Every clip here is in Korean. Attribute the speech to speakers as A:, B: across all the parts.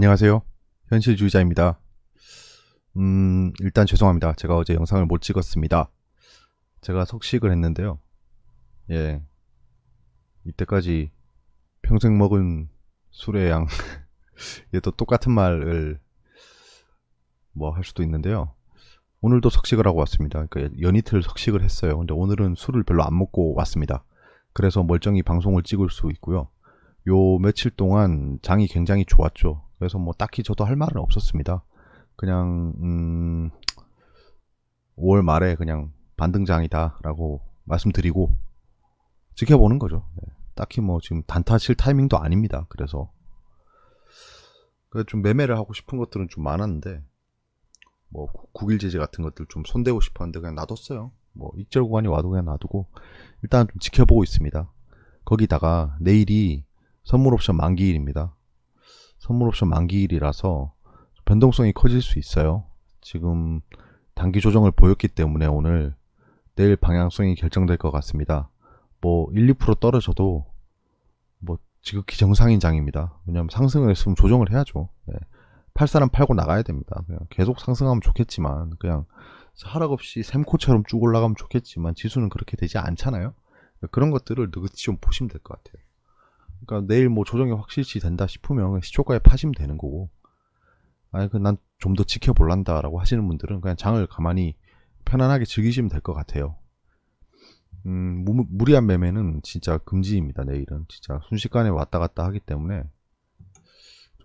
A: 안녕하세요. 현실주의자입니다. 일단 죄송합니다. 제가 어제 영상을 못 찍었습니다. 제가 석식을 했는데요. 예, 이때까지 평생 먹은 술의 양, 얘도 똑같은 말을 뭐 할 수도 있는데요. 오늘도 석식을 하고 왔습니다. 그러니까 연이틀 석식을 했어요. 근데 오늘은 술을 별로 안 먹고 왔습니다. 그래서 멀쩡히 방송을 찍을 수 있고요. 요 며칠 동안 장이 굉장히 좋았죠. 그래서 뭐 딱히 저도 할 말은 없었습니다. 그냥 5월 말에 그냥 반등장이다 라고 말씀드리고 지켜보는 거죠. 네. 딱히 뭐 지금 단타 칠 타이밍도 아닙니다. 그래서 좀 매매를 하고 싶은 것들은 좀 많았는데 뭐 국일 제재 같은 것들 좀 손대고 싶었는데 그냥 놔뒀어요. 뭐 익절 구간이 와도 그냥 놔두고 일단 좀 지켜보고 있습니다. 거기다가 내일이 선물옵션 만기일입니다. 선물옵션 만기일이라서 변동성이 커질 수 있어요. 지금 단기 조정을 보였기 때문에 오늘 내일 방향성이 결정될 것 같습니다. 뭐 1, 2% 떨어져도 뭐 지극히 정상인 장입니다. 왜냐하면 상승을 했으면 조정을 해야죠. 네. 팔 사람 팔고 나가야 됩니다. 그냥 계속 상승하면 좋겠지만 그냥 하락 없이 샘코처럼 쭉 올라가면 좋겠지만 지수는 그렇게 되지 않잖아요. 그런 것들을 느긋이 좀 보시면 될 것 같아요. 그러니까 내일 뭐 조정이 확실시 된다 싶으면 시초가에 파시면 되는 거고, 아니 난 좀 더 지켜볼란다 라고 하시는 분들은 그냥 장을 가만히 편안하게 즐기시면 될 것 같아요. 무리한 매매는 진짜 금지입니다. 내일은 진짜 순식간에 왔다 갔다 하기 때문에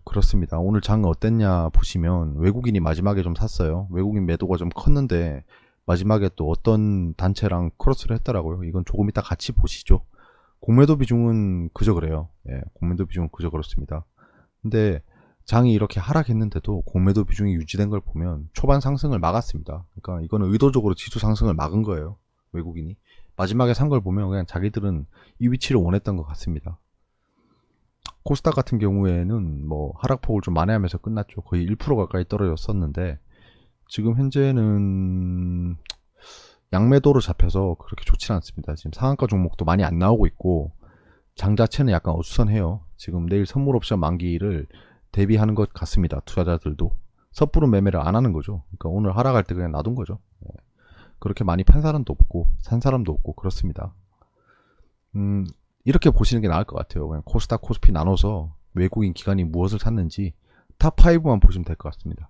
A: 그렇습니다. 오늘 장 어땠냐 보시면 외국인이 마지막에 좀 샀어요. 외국인 매도가 좀 컸는데 마지막에 또 어떤 단체랑 크로스를 했더라고요. 이건 조금 이따 같이 보시죠. 공매도 비중은 그저 그래요. 예, 공매도 비중은 그저 그렇습니다. 근데 장이 이렇게 하락했는데도 공매도 비중이 유지된 걸 보면 초반 상승을 막았습니다. 그러니까 이거는 의도적으로 지수 상승을 막은 거예요. 외국인이. 마지막에 산 걸 보면 그냥 자기들은 이 위치를 원했던 것 같습니다. 코스닥 같은 경우에는 뭐 하락폭을 좀 만회하면서 끝났죠. 거의 1% 가까이 떨어졌었는데 지금 현재는 양매도로 잡혀서 그렇게 좋지는 않습니다. 지금 상한가 종목도 많이 안 나오고 있고 장 자체는 약간 어수선해요. 지금 내일 선물옵션 만기를 대비하는 것 같습니다. 투자자들도 섣부른 매매를 안 하는 거죠. 그러니까 오늘 하락할 때 그냥 놔둔 거죠. 그렇게 많이 판 사람도 없고 산 사람도 없고 그렇습니다. 이렇게 보시는 게 나을 것 같아요. 그냥 코스닥 코스피 나눠서 외국인 기관이 무엇을 샀는지 탑5만 보시면 될 것 같습니다.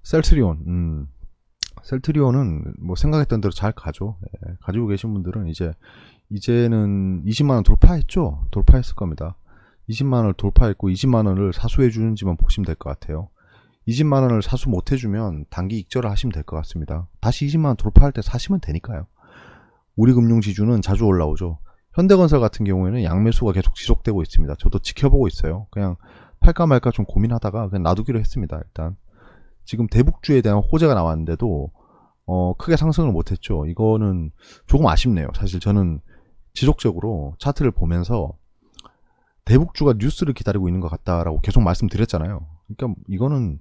A: 셀트리온 셀트리온은 뭐 생각했던 대로 잘 가죠. 예, 가지고 계신 분들은 이제는 20만원 돌파했죠. 돌파했을 겁니다. 20만원을 돌파했고 20만원을 사수해 주는지만 보시면 될 것 같아요. 20만원을 사수 못 해주면 단기 익절을 하시면 될 것 같습니다. 다시 20만원 돌파할 때 사시면 되니까요. 우리 금융지주는 자주 올라오죠. 현대건설 같은 경우에는 양매수가 계속 지속되고 있습니다. 저도 지켜보고 있어요. 그냥 팔까 말까 좀 고민하다가 그냥 놔두기로 했습니다. 일단 지금 대북주에 대한 호재가 나왔는데도 크게 상승을 못했죠. 이거는 조금 아쉽네요. 사실 저는 지속적으로 차트를 보면서 대북주가 뉴스를 기다리고 있는 것 같다라고 계속 말씀드렸잖아요. 그러니까 이거는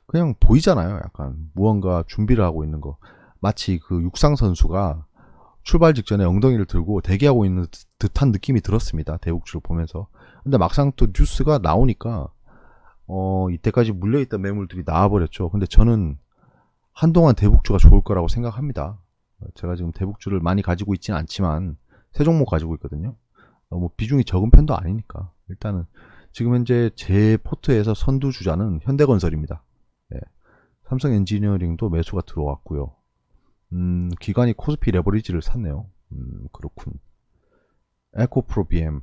A: 그냥 보이잖아요. 약간 무언가 준비를 하고 있는 거. 마치 그 육상 선수가 출발 직전에 엉덩이를 들고 대기하고 있는 듯한 느낌이 들었습니다. 대북주를 보면서. 근데 막상 또 뉴스가 나오니까 이때까지 물려있던 매물들이 나와버렸죠. 근데 저는 한동안 대북주가 좋을 거라고 생각합니다. 제가 지금 대북주를 많이 가지고 있지는 않지만 세 종목 가지고 있거든요. 뭐 비중이 적은 편도 아니니까. 일단은 지금 현재 제 포트에서 선두 주자는 현대건설입니다. 예. 삼성 엔지니어링도 매수가 들어왔고요. 기관이 코스피 레버리지를 샀네요. 그렇군. 에코프로 BM.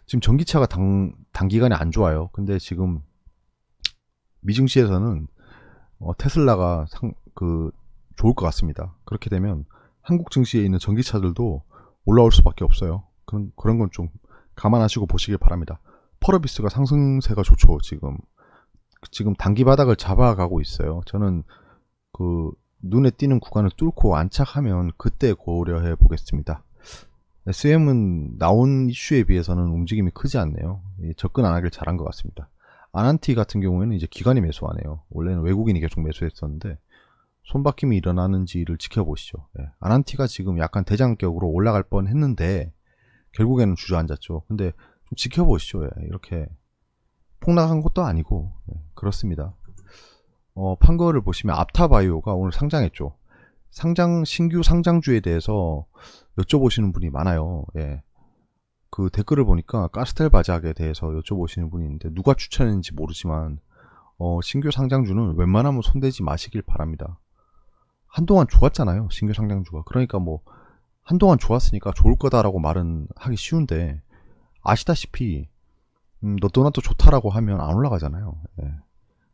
A: 지금 전기차가 단기간에 안 좋아요. 근데 지금 미증시에서는 테슬라가 좋을 것 같습니다. 그렇게 되면 한국 증시에 있는 전기차들도 올라올 수밖에 없어요. 그런 건 좀 감안하시고 보시길 바랍니다. 펄어비스가 상승세가 좋죠. 지금 단기 바닥을 잡아가고 있어요. 저는 눈에 띄는 구간을 뚫고 안착하면 그때 고려해 보겠습니다. SM은 나온 이슈에 비해서는 움직임이 크지 않네요. 접근 안 하길 잘한 것 같습니다. 아난티 같은 경우에는 이제 기관이 매수하네요. 원래는 외국인이 계속 매수했었는데 손바뀜이 일어나는지를 지켜보시죠. 아난티가 지금 약간 대장격으로 올라갈 뻔 했는데 결국에는 주저앉았죠. 근데 좀 지켜보시죠. 이렇게 폭락한 것도 아니고 그렇습니다. 판 거를 보시면 앞타바이오가 오늘 상장했죠. 신규 상장주에 대해서 여쭤보시는 분이 많아요. 예. 그 댓글을 보니까 가스텔 바작에 대해서 여쭤보시는 분이 있는데 누가 추천했는지 모르지만 신규 상장주는 웬만하면 손대지 마시길 바랍니다. 한동안 좋았잖아요, 신규 상장주가. 그러니까 뭐 한동안 좋았으니까 좋을 거다라고 말은 하기 쉬운데 아시다시피 너도나도 좋다라고 하면 안 올라가잖아요. 예.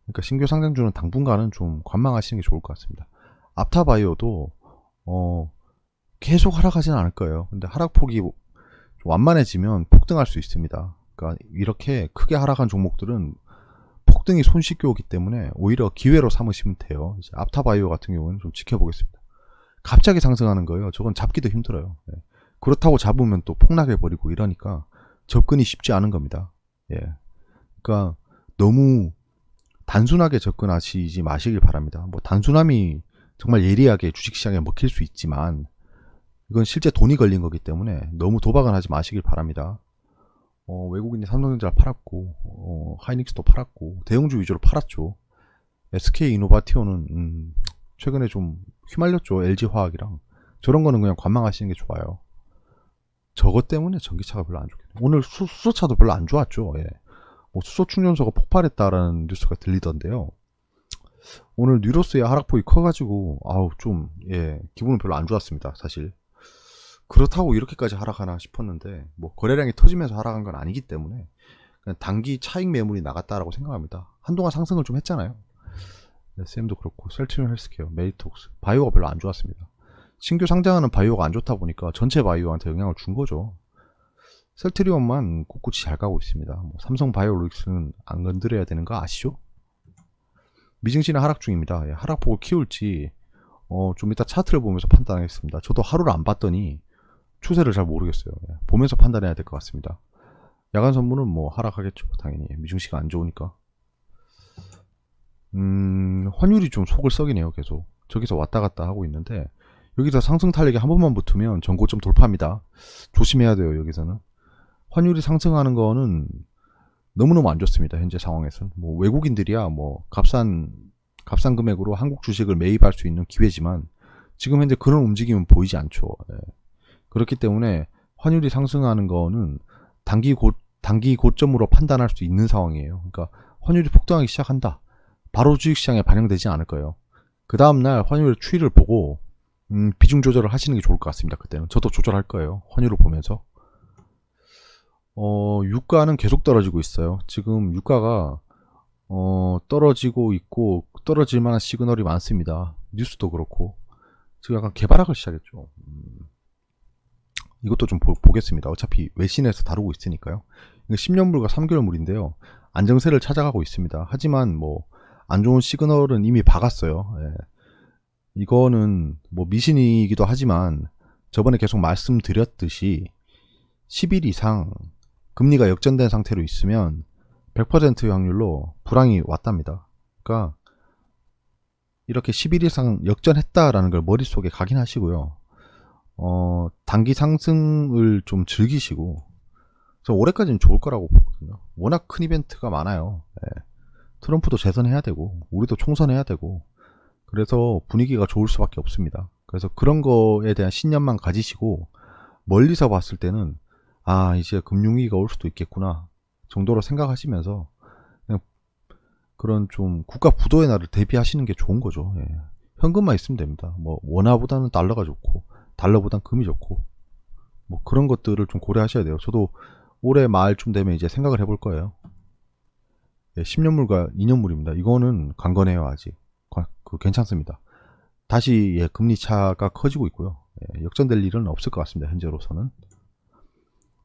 A: 그러니까 신규 상장주는 당분간은 좀 관망하시는 게 좋을 것 같습니다. 앞타바이오도 계속 하락하지는 않을 거예요. 근데 하락폭이 좀 완만해지면 폭등할 수 있습니다. 그러니까 이렇게 크게 하락한 종목들은 폭등이 손쉽게 오기 때문에 오히려 기회로 삼으시면 돼요. 이제 앞타바이오 같은 경우는 좀 지켜보겠습니다. 갑자기 상승하는 거예요. 저건 잡기도 힘들어요. 예. 그렇다고 잡으면 또 폭락해버리고 이러니까 접근이 쉽지 않은 겁니다. 예. 그러니까 너무 단순하게 접근하시지 마시길 바랍니다. 뭐 단순함이 정말 예리하게 주식시장에 먹힐 수 있지만 이건 실제 돈이 걸린 거기 때문에 너무 도박은 하지 마시길 바랍니다. 외국인이 삼성전자를 팔았고 하이닉스도 팔았고 대형주 위주로 팔았죠. SK이노바티오는 최근에 좀 휘말렸죠. LG화학이랑. 저런 거는 그냥 관망하시는 게 좋아요. 저것 때문에 전기차가 별로 안 좋겠네요. 오늘 수소차도 별로 안 좋았죠. 예. 뭐 수소 충전소가 폭발했다라는 뉴스가 들리던데요. 오늘 뉴로스의 하락폭이 커가지고 좀 기분은 별로 안 좋았습니다. 사실 그렇다고 이렇게까지 하락하나 싶었는데 뭐 거래량이 터지면서 하락한 건 아니기 때문에 그냥 단기 차익 매물이 나갔다라고 생각합니다. 한동안 상승을 좀 했잖아요. SM도 그렇고 셀트리온 헬스케어, 메디톡스, 바이오가 별로 안 좋았습니다. 신규 상장하는 바이오가 안 좋다 보니까 전체 바이오한테 영향을 준 거죠. 셀트리온만 꿋꿋이 잘 가고 있습니다. 뭐 삼성 바이오로직스는 안 건드려야 되는 거 아시죠? 미증시는 하락 중입니다. 하락폭을 키울지 좀 이따 차트를 보면서 판단하겠습니다. 저도 하루를 안 봤더니 추세를 잘 모르겠어요. 보면서 판단해야 될 것 같습니다. 야간 선물은 뭐 하락하겠죠. 당연히 미증시가 안 좋으니까. 환율이 좀 속을 썩이네요. 계속 저기서 왔다 갔다 하고 있는데 여기서 상승 탄력이 한 번만 붙으면 전고점 돌파입니다. 조심해야 돼요. 여기서는 환율이 상승하는 거는 너무너무 안 좋습니다. 현재 상황에서는 뭐 외국인들이야 뭐 값싼 금액으로 한국 주식을 매입할 수 있는 기회지만 지금 현재 그런 움직임은 보이지 않죠. 그렇기 때문에 환율이 상승하는 거는 단기 고점으로 판단할 수 있는 상황이에요. 그러니까 환율이 폭등하기 시작한다. 바로 주식시장에 반영되지 않을 거예요. 그 다음날 환율의 추이를 보고 비중 조절을 하시는 게 좋을 것 같습니다. 그때는 저도 조절할 거예요. 환율을 보면서. 유가는 계속 떨어지고 있어요. 지금 유가가 떨어지고 있고 떨어질 만한 시그널이 많습니다. 뉴스도 그렇고 지금 약간 개발학을 시작했죠. 이것도 좀 보겠습니다. 어차피 외신에서 다루고 있으니까요. 10년물과 3개월물인데요. 안정세를 찾아가고 있습니다. 하지만 뭐 안 좋은 시그널은 이미 박았어요. 이거는 뭐 미신이기도 하지만 저번에 계속 말씀드렸듯이 10일 이상 금리가 역전된 상태로 있으면 100% 확률로 불황이 왔답니다. 그러니까 이렇게 10일 이상 역전했다라는 걸 머릿속에 각인하시고요. 단기 상승을 좀 즐기시고 저 올해까지는 좋을 거라고 보거든요. 워낙 큰 이벤트가 많아요. 트럼프도 재선해야 되고 우리도 총선해야 되고 그래서 분위기가 좋을 수밖에 없습니다. 그래서 그런 거에 대한 신념만 가지시고 멀리서 봤을 때는 이제 금융위기가 올 수도 있겠구나 정도로 생각하시면서 그냥 그런 좀 국가 부도의 날을 대비하시는 게 좋은 거죠. 현금만 있으면 됩니다. 뭐 원화보다는 달러가 좋고 달러보다는 금이 좋고 뭐 그런 것들을 좀 고려하셔야 돼요. 저도 올해 말쯤 되면 이제 생각을 해볼 거예요. 10년물과 2년물입니다. 이거는 강건해요. 아직 괜찮습니다. 다시 금리 차가 커지고 있고요. 역전될 일은 없을 것 같습니다. 현재로서는.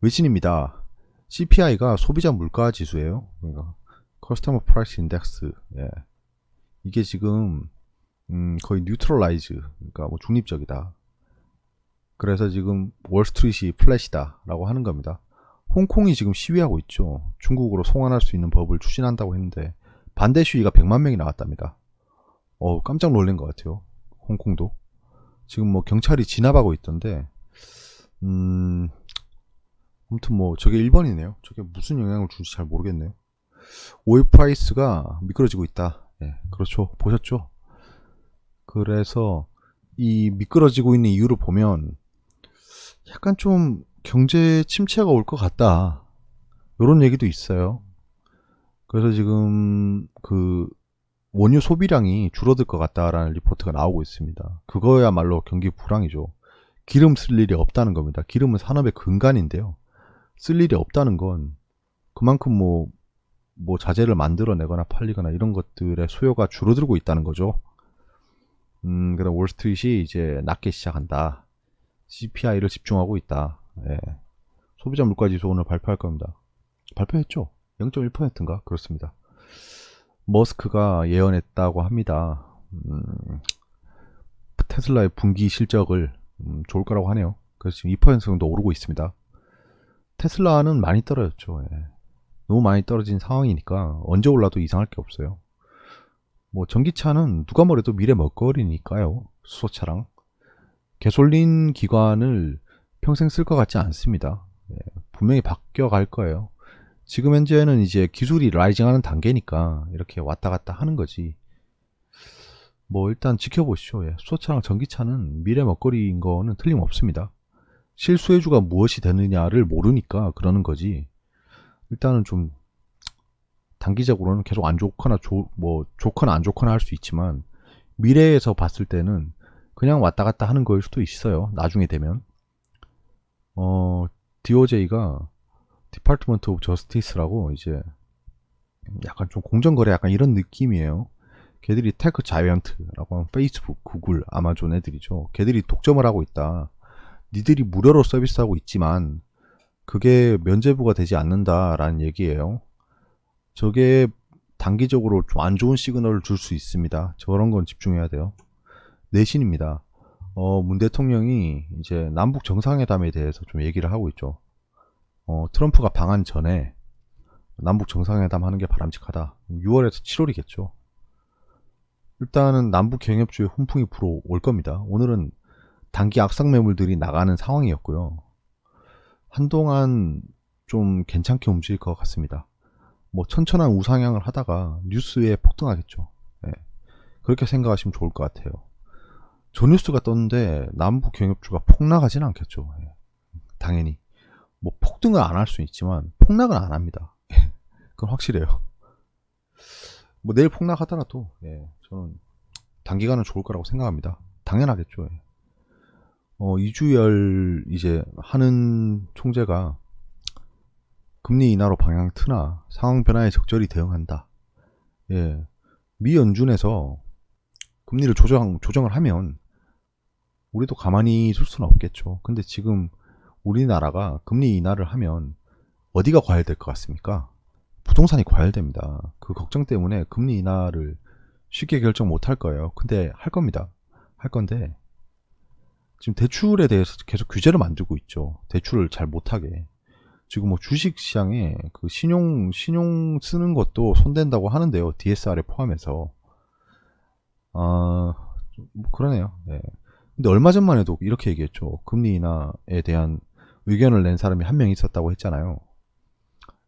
A: 외신입니다. CPI가 소비자 물가 지수예요. 그러니까 커스터머 프라이스 인덱스. 이게 지금 거의 뉴트럴라이즈, 그러니까 뭐 중립적이다. 그래서 지금 월스트리트이 플랫이다 라고 하는 겁니다. 홍콩이 지금 시위하고 있죠. 중국으로 송환할 수 있는 법을 추진한다고 했는데 반대 시위가 100만 명이 나왔답니다. 깜짝 놀란 것 같아요. 홍콩도 지금 뭐 경찰이 진압하고 있던데 아무튼 뭐 저게 1번이네요. 저게 무슨 영향을 줄지 잘 모르겠네요. 오일 프라이스가 미끄러지고 있다. 예, 그렇죠. 보셨죠? 그래서 이 미끄러지고 있는 이유를 보면 약간 좀 경제 침체가 올 것 같다. 이런 얘기도 있어요. 그래서 지금 그 원유 소비량이 줄어들 것 같다라는 리포트가 나오고 있습니다. 그거야말로 경기 불황이죠. 기름 쓸 일이 없다는 겁니다. 기름은 산업의 근간인데요. 쓸 일이 없다는 건 그만큼 뭐 자재를 만들어내거나 팔리거나 이런 것들의 수요가 줄어들고 있다는 거죠. 그다음 월스트리트이 이제 낮게 시작한다. CPI를 집중하고 있다. 예. 소비자 물가지수 오늘 발표할 겁니다. 발표했죠? 0.1%인가? 그렇습니다. 머스크가 예언했다고 합니다. 테슬라의 분기 실적을 좋을 거라고 하네요. 그래서 지금 2% 정도 오르고 있습니다. 테슬라는 많이 떨어졌죠. 예. 너무 많이 떨어진 상황이니까 언제 올라도 이상할 게 없어요. 뭐 전기차는 누가 뭐래도 미래 먹거리니까요. 수소차랑 개솔린 기관을 평생 쓸 것 같지 않습니다. 예. 분명히 바뀌어 갈 거예요. 지금 현재는 이제 기술이 라이징하는 단계니까 이렇게 왔다 갔다 하는 거지. 뭐 일단 지켜보시죠. 예. 수소차랑 전기차는 미래 먹거리인 거는 틀림없습니다. 실수혜주가 무엇이 되느냐를 모르니까 그러는 거지. 일단은 좀 단기적으로는 계속 안 좋거나 좋거나 안 좋거나 할 수 있지만 미래에서 봤을 때는 그냥 왔다 갔다 하는 거일 수도 있어요. 나중에 되면. DOJ가 디파트먼트 오브 저스티스라고 이제 약간 좀 공정거래 약간 이런 느낌이에요. 걔들이 테크 자이언트라고 하면 페이스북, 구글, 아마존 애들이죠. 걔들이 독점을 하고 있다. 니들이 무료로 서비스하고 있지만 그게 면제부가 되지 않는다라는 얘기예요. 저게 단기적으로 좀 안 좋은 시그널을 줄 수 있습니다. 저런 건 집중해야 돼요. 내신입니다. 문 대통령이 이제 남북 정상회담에 대해서 좀 얘기를 하고 있죠. 트럼프가 방한 전에 남북 정상회담 하는 게 바람직하다. 6월에서 7월이겠죠. 일단은 남북 경협주의 훈풍이 불어올 겁니다. 오늘은 단기 악성 매물들이 나가는 상황이었고요. 한동안 좀 괜찮게 움직일 것 같습니다. 뭐 천천한 우상향을 하다가 뉴스에 폭등하겠죠. 예. 그렇게 생각하시면 좋을 것 같아요. 저 뉴스가 떴는데 남북 경협주가 폭락하지는 않겠죠. 예. 당연히 뭐 폭등을 안 할 수는 있지만 폭락은 안 합니다. 그건 확실해요. 뭐 내일 폭락하더라도 저는 단기간은 좋을 거라고 생각합니다. 당연하겠죠. 이주열 이제 하는 총재가 금리 인하로 방향 트나 상황 변화에 적절히 대응한다. 예. 미 연준에서 금리를 조정을 하면 우리도 가만히 있을 수는 없겠죠. 근데 지금 우리나라가 금리 인하를 하면 어디가 과열될 것 같습니까? 부동산이 과열됩니다. 그 걱정 때문에 금리 인하를 쉽게 결정 못 할 거예요. 근데 할 겁니다. 할 건데 지금 대출에 대해서 계속 규제를 만들고 있죠. 대출을 잘 못하게. 지금 뭐 주식 시장에 그 신용 쓰는 것도 손댄다고 하는데요. DSR에 포함해서. 뭐 그러네요. 네. 근데 얼마 전만 해도 이렇게 얘기했죠. 금리 인하에 대한 의견을 낸 사람이 한 명 있었다고 했잖아요.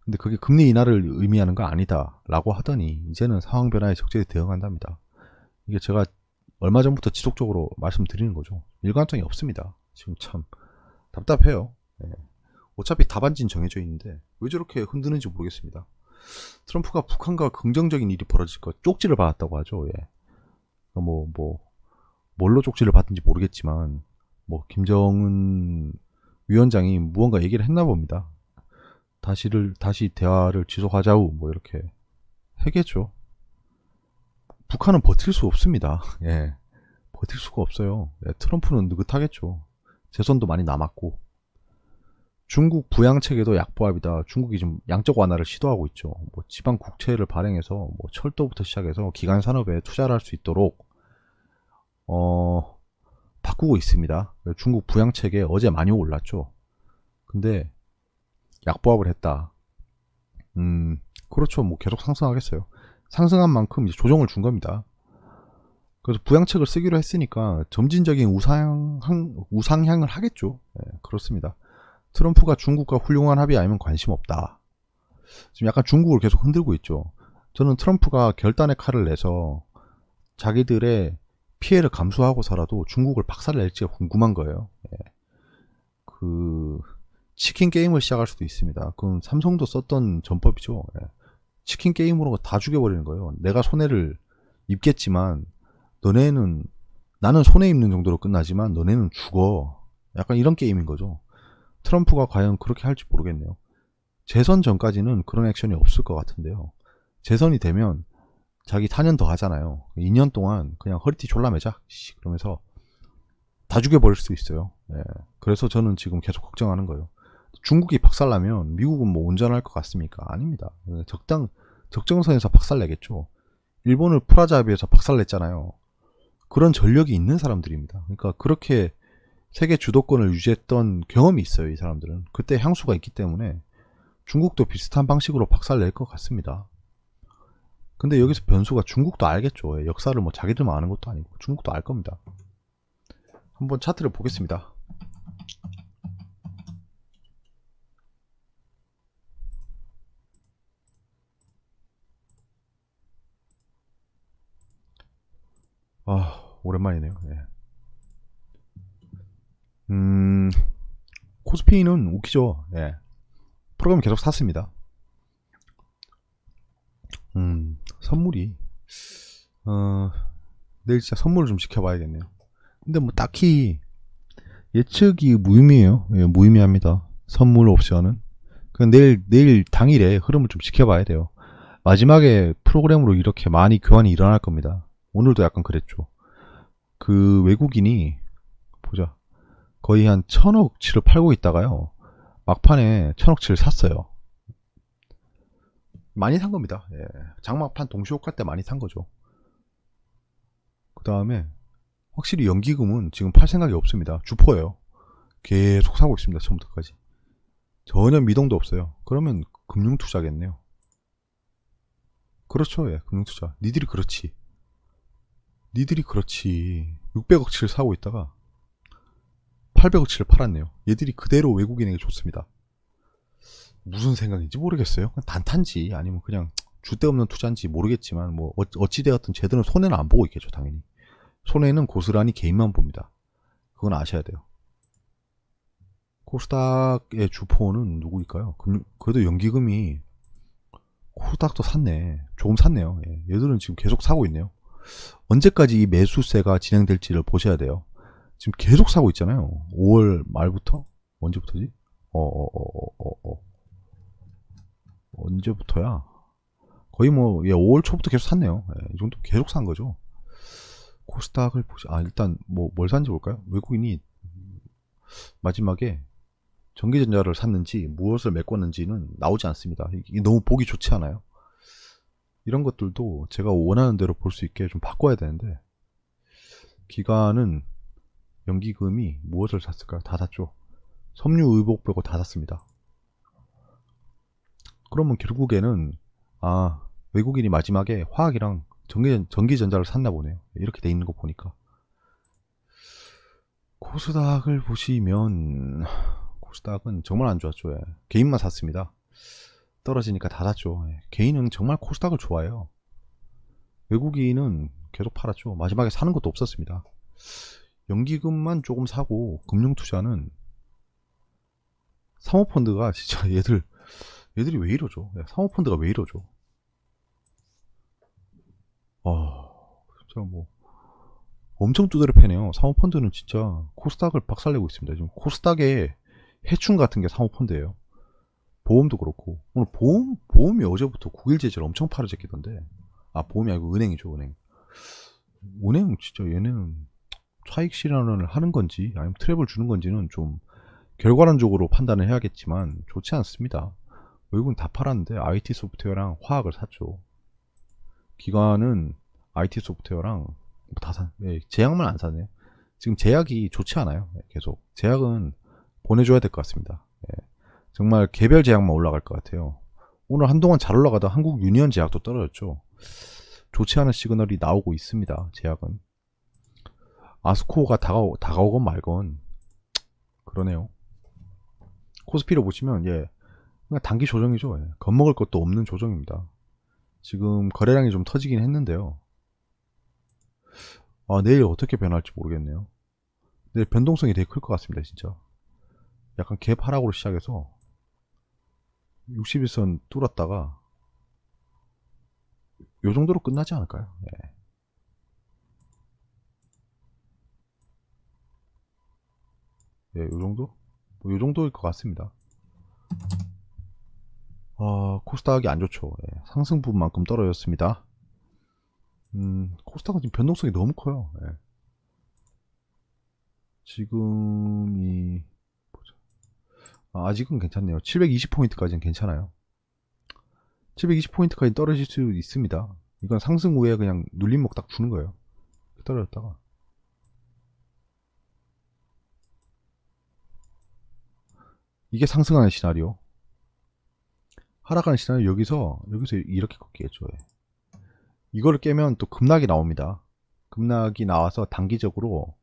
A: 근데 그게 금리 인하를 의미하는 거 아니다 라고 하더니 이제는 상황 변화에 적절히 대응한답니다. 이게 제가 얼마 전부터 지속적으로 말씀드리는 거죠. 일관성이 없습니다. 지금 참 답답해요. 네. 어차피 답안지는 정해져 있는데 왜 저렇게 흔드는지 모르겠습니다. 트럼프가 북한과 긍정적인 일이 벌어질 것 쪽지를 받았다고 하죠. 예. 뭘로 쪽지를 받든지 모르겠지만 뭐 김정은 위원장이 무언가 얘기를 했나 봅니다. 다시 대화를 지속하자우 뭐 이렇게 해겠죠. 북한은 버틸 수 없습니다. 예. 버틸 수가 없어요. 예. 트럼프는 느긋하겠죠. 재선도 많이 남았고. 중국 부양책에도 약보합이다. 중국이 지금 양적 완화를 시도하고 있죠. 뭐 지방 국채를 발행해서 뭐 철도부터 시작해서 기간 산업에 투자를 할 수 있도록 바꾸고 있습니다. 중국 부양책에 어제 많이 올랐죠. 근데 약보합을 했다. 그렇죠. 뭐 계속 상승하겠어요. 상승한 만큼 이제 조정을 준 겁니다. 그래서 부양책을 쓰기로 했으니까 점진적인 우상향을 하겠죠. 네, 그렇습니다. 트럼프가 중국과 훌륭한 합의 아니면 관심 없다. 지금 약간 중국을 계속 흔들고 있죠. 저는 트럼프가 결단의 칼을 내서 자기들의 피해를 감수하고서라도 중국을 박살낼지가 궁금한 거예요. 예. 그 치킨 게임을 시작할 수도 있습니다. 그건 삼성도 썼던 전법이죠. 예. 치킨 게임으로 다 죽여버리는 거예요. 내가 손해를 입겠지만 너네는, 나는 손해 입는 정도로 끝나지만 너네는 죽어. 약간 이런 게임인 거죠. 트럼프가 과연 그렇게 할지 모르겠네요. 재선 전까지는 그런 액션이 없을 것 같은데요. 재선이 되면 자기 4년 더 하잖아요. 2년 동안 그냥 허리띠 졸라매자 그러면서 다 죽여버릴 수 있어요. 예. 그래서 저는 지금 계속 걱정하는 거예요. 중국이 박살나면 미국은 뭐 운전할 것 같습니까? 아닙니다. 적정선에서 박살내겠죠. 일본을 프라자비에서 박살냈잖아요. 그런 전력이 있는 사람들입니다. 그러니까 그렇게 세계 주도권을 유지했던 경험이 있어요. 이 사람들은 그때 향수가 있기 때문에 중국도 비슷한 방식으로 박살낼 것 같습니다. 근데 여기서 변수가 중국도 알겠죠. 역사를 뭐 자기들만 아는 것도 아니고 중국도 알 겁니다. 한번 차트를 보겠습니다. 오랜만이네요. 예. 코스피는 웃기죠. 예. 프로그램 계속 샀습니다. 선물이 내일 진짜 선물을 좀 지켜봐야겠네요. 근데 뭐 딱히 예측이 무의미해요. 예, 무의미합니다. 선물 옵션은. 내일 당일에 흐름을 좀 지켜봐야 돼요. 마지막에 프로그램으로 이렇게 많이 교환이 일어날 겁니다. 오늘도 약간 그랬죠. 그 외국인이 보자. 거의 한 1000억치를 팔고 있다가요. 막판에 1000억치를 샀어요. 많이 산 겁니다. 예. 장막판 동시호가 때 많이 산 거죠. 그 다음에 확실히 연기금은 지금 팔 생각이 없습니다. 주포예요. 계속 사고 있습니다. 처음부터까지. 전혀 미동도 없어요. 그러면 금융투자겠네요. 그렇죠. 예, 금융투자. 니들이 그렇지. 600억치를 사고 있다가 800억치를 팔았네요. 얘들이 그대로 외국인에게 줬습니다. 무슨 생각인지 모르겠어요. 단탄지 아니면 그냥 줏대없는 투자인지 모르겠지만 뭐 어찌되었든 쟤들은 손해는 안 보고 있겠죠. 당연히 손해는 고스란히 개인만 봅니다. 그건 아셔야 돼요. 코스닥의 주포는 누구일까요? 그래도 연기금이 코스닥도 샀네. 조금 샀네요. 예. 얘들은 지금 계속 사고 있네요. 언제까지 이 매수세가 진행될지를 보셔야 돼요. 지금 계속 사고 있잖아요. 5월 말부터? 언제부터지? 언제부터야? 거의 뭐 5월 초부터 계속 샀네요. 예, 이 정도 계속 산 거죠. 코스닥을 일단 뭘 샀는지 볼까요? 외국인이 마지막에 전기전자를 샀는지 무엇을 메꿨는지는 나오지 않습니다. 이게 너무 보기 좋지 않아요? 이런 것들도 제가 원하는 대로 볼 수 있게 좀 바꿔야 되는데, 기관은 연기금이 무엇을 샀을까요? 다 샀죠. 섬유의복 빼고 다 샀습니다. 그러면 결국에는 외국인이 마지막에 화학이랑 전기전자를 샀나 보네요. 이렇게 돼 있는 거 보니까. 코스닥을 보시면 코스닥은 정말 안 좋았죠. 예. 개인만 샀습니다. 떨어지니까 다 샀죠. 예. 개인은 정말 코스닥을 좋아해요. 외국인은 계속 팔았죠. 마지막에 사는 것도 없었습니다. 연기금만 조금 사고, 금융투자는 사모펀드가 진짜 얘들이 왜 이러죠? 예, 사모펀드가 왜 이러죠? 진짜 뭐 엄청 두드려 패네요. 사모펀드는 진짜 코스닥을 박살내고 있습니다. 지금 코스닥의 해충 같은 게 사모펀드예요. 보험도 그렇고, 오늘 보험이 어제부터 9일 제재를 엄청 팔아제끼던데. 보험이 아니고 은행이죠. 은행 진짜 얘네는 차익 실현을 하는 건지 아니면 트랩을 주는 건지는 좀 결과론적으로 판단을 해야겠지만 좋지 않습니다. 외국은 다 팔았는데 IT 소프트웨어랑 화학을 샀죠. 기관은 IT 소프트웨어랑 다 제약만 안 사네요. 지금 제약이 좋지 않아요. 계속 제약은 보내줘야 될 것 같습니다. 정말 개별 제약만 올라갈 것 같아요. 오늘 한동안 잘 올라가다 한국 유니언 제약도 떨어졌죠. 좋지 않은 시그널이 나오고 있습니다. 제약은. 아스코가 다가오건 말건 그러네요. 코스피를 보시면 그냥 단기 조정이죠. 예. 겁먹을 것도 없는 조정입니다. 지금 거래량이 좀 터지긴 했는데요. 내일 어떻게 변할지 모르겠네요. 내일 변동성이 되게 클 것 같습니다. 진짜 약간 갭 하락으로 시작해서 61선 뚫었다가 요 정도로 끝나지 않을까요? 요 정도? 요 정도일 것 같습니다. 코스닥이 안 좋죠. 상승 부분만큼 떨어졌습니다. 코스닥은 지금 변동성이 너무 커요. 지금이 보자. 아직은 괜찮네요. 720포인트까지는 괜찮아요. 720포인트까지 떨어질 수 있습니다. 이건 상승 후에 그냥 눌림목 딱 주는 거예요. 떨어졌다가 이게 상승하는 시나리오. 하락하는 시나리오. 여기서 이렇게 꺾이겠죠. 이거를 깨면 또 급락이 나옵니다. 급락이 나와서 단기적으로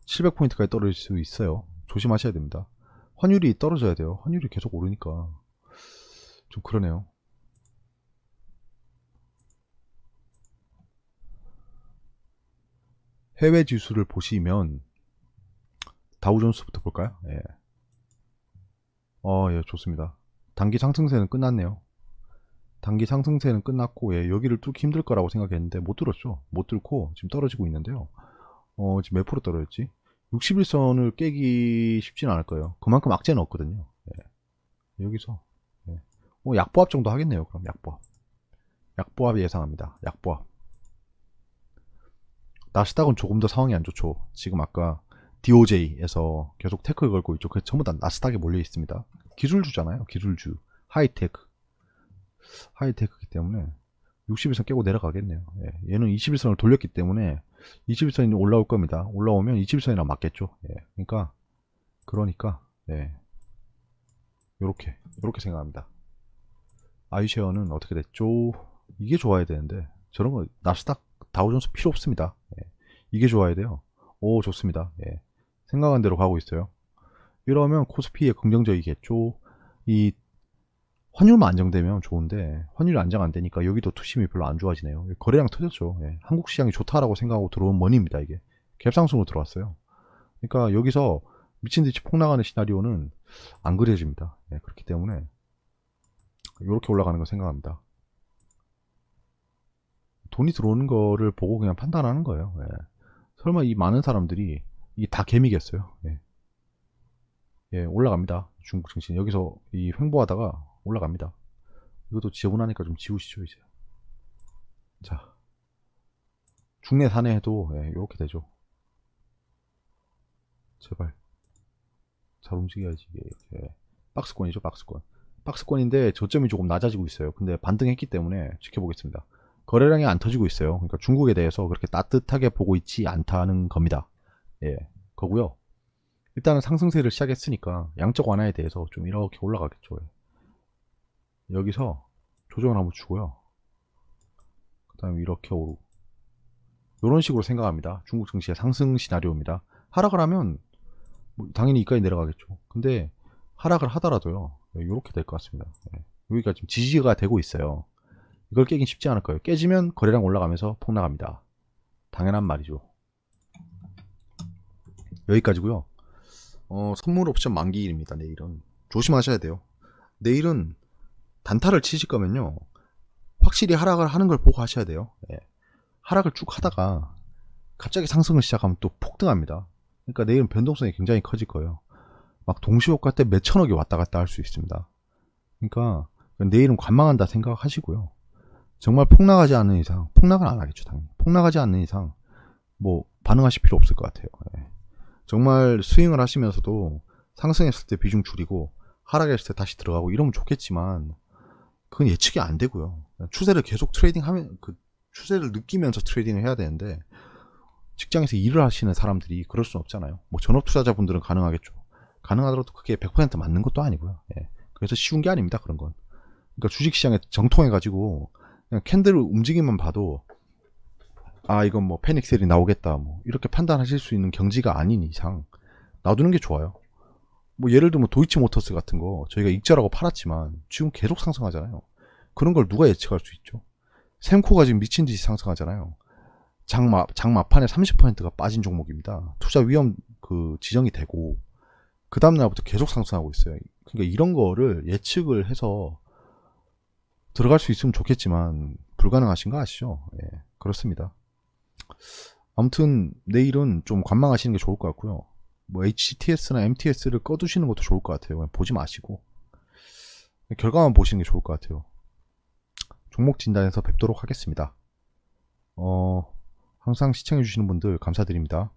A: 700포인트까지 떨어질 수 있어요. 조심하셔야 됩니다. 환율이 떨어져야 돼요. 환율이 계속 오르니까 좀 그러네요. 해외 지수를 보시면 다우존스부터 볼까요? 예, 좋습니다. 단기 상승세는 끝났네요. 단기 상승세는 끝났고, 여기를 뚫기 힘들 거라고 생각했는데 못 뚫었죠. 못 뚫고 지금 떨어지고 있는데요. 지금 몇 프로 떨어졌지? 61선을 깨기 쉽지는 않을 거예요. 그만큼 악재는 없거든요. 여기서 약보합 정도 하겠네요. 그럼 약보합 예상합니다. 약보합. 나스닥은 조금 더 상황이 안 좋죠. 지금 아까 DOJ에서 계속 태클 걸고 있죠. 그 전부 다 나스닥에 몰려 있습니다. 기술주잖아요. 기술주. 하이테크이기 때문에 61선 깨고 내려가겠네요. 얘는 21선을 돌렸기 때문에 21선이 올라올 겁니다. 올라오면 21선이랑 맞겠죠. 그러니까 요렇게 생각합니다. 아이쉐어는 어떻게 됐죠? 이게 좋아야 되는데 저런 거 나스닥 다우존스 필요 없습니다. 이게 좋아야 돼요. 오, 좋습니다. 생각한 대로 가고 있어요. 이러면 코스피에 긍정적이겠죠. 이 환율만 안정되면 좋은데 환율이 안정 안 되니까 여기도 투심이 별로 안 좋아지네요. 거래량 터졌죠. 한국 시장이 좋다라고 생각하고 들어온 머니입니다. 이게 갭상승으로 들어왔어요. 그러니까 여기서 미친듯이 폭락하는 시나리오는 안 그려집니다. 그렇기 때문에 이렇게 올라가는 거 생각합니다. 돈이 들어오는 거를 보고 그냥 판단하는 거예요. 설마 이 많은 사람들이 이게 다 개미겠어요? 올라갑니다. 중국 증시 여기서 이 횡보하다가 올라갑니다. 이것도 지저분하니까 좀 지우시죠 이제. 자, 중내 산에 해도 이렇게 되죠. 제발 잘 움직여야지. 이렇게 박스권이죠. 박스권인데 저점이 조금 낮아지고 있어요. 근데 반등했기 때문에 지켜보겠습니다. 거래량이 안 터지고 있어요. 그러니까 중국에 대해서 그렇게 따뜻하게 보고 있지 않다는 겁니다. 거고요. 일단은 상승세를 시작했으니까 양적 완화에 대해서 좀 이렇게 올라가겠죠. 여기서 조정을 한번 주고요. 그 다음에 이렇게 오르고 이런 식으로 생각합니다. 중국 증시의 상승 시나리오입니다. 하락을 하면 뭐 당연히 이까지 내려가겠죠. 근데 하락을 하더라도요, 이렇게 될 것 같습니다. 여기가 지금 지지가 되고 있어요. 이걸 깨긴 쉽지 않을 거예요. 깨지면 거래량 올라가면서 폭락합니다. 당연한 말이죠. 여기까지고요. 선물 옵션 만기일입니다. 내일은 조심하셔야 돼요. 내일은 단타를 치실 거면요, 확실히 하락을 하는 걸 보고 하셔야 돼요. 하락을 쭉 하다가 갑자기 상승을 시작하면 또 폭등합니다. 그러니까 내일은 변동성이 굉장히 커질 거예요. 막 동시효과 때 몇 천억이 왔다 갔다 할 수 있습니다. 그러니까 내일은 관망한다 생각하시고요. 정말 폭락하지 않는 이상, 폭락은 안 하겠죠, 당연히. 폭락하지 않는 이상 뭐 반응하실 필요 없을 것 같아요. 정말 스윙을 하시면서도 상승했을 때 비중 줄이고 하락했을 때 다시 들어가고 이러면 좋겠지만 그건 예측이 안 되고요. 추세를 계속 트레이딩하면, 그 추세를 느끼면서 트레이딩을 해야 되는데 직장에서 일을 하시는 사람들이 그럴 수는 없잖아요. 뭐 전업 투자자분들은 가능하겠죠. 가능하더라도 그게 100% 맞는 것도 아니고요. 그래서 쉬운 게 아닙니다, 그런 건. 그러니까 주식시장에 정통해가지고 그냥 캔들 움직임만 봐도 이건 뭐 패닉셀이 나오겠다, 뭐 이렇게 판단하실 수 있는 경지가 아닌 이상 놔두는 게 좋아요. 뭐 예를 들면 도이치모터스 같은 거 저희가 익절하고 팔았지만 지금 계속 상승하잖아요. 그런 걸 누가 예측할 수 있죠? sem코가 지금 미친 듯이 상승하잖아요. 장마판에 30%가 빠진 종목입니다. 투자 위험 그 지정이 되고 그 다음 날부터 계속 상승하고 있어요. 그러니까 이런 거를 예측을 해서 들어갈 수 있으면 좋겠지만 불가능하신 거 아시죠? 예, 그렇습니다. 아무튼 내일은 좀 관망하시는 게 좋을 것 같고요. 뭐 HTS나 MTS를 꺼두시는 것도 좋을 것 같아요. 그냥 보지 마시고 결과만 보시는 게 좋을 것 같아요. 종목 진단에서 뵙도록 하겠습니다. 항상 시청해주시는 분들 감사드립니다.